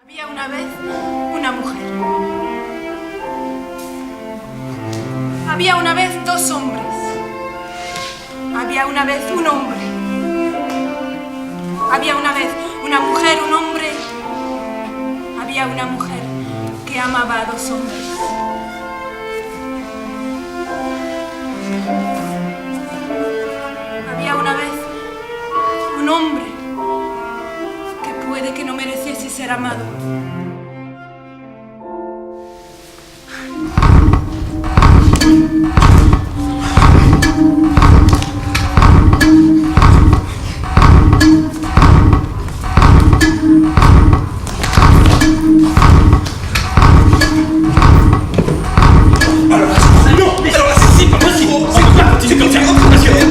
Había una vez una mujer. Había una vez dos hombres. Había una vez un hombre. Había una vez una mujer, un hombre. Había una mujer que amaba a dos hombres. Había una vez un hombre que puede que no mereciese ser amado.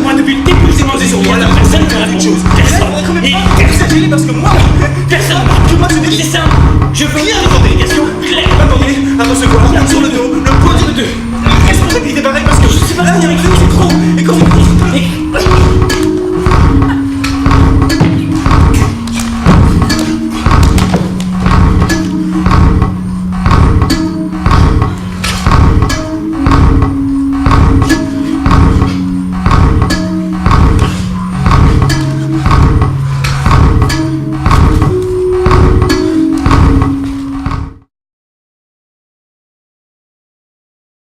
Moi, depuis le début, j'ai mangé sur moi la personne qui a dit chose. Personne. Et personne, parce que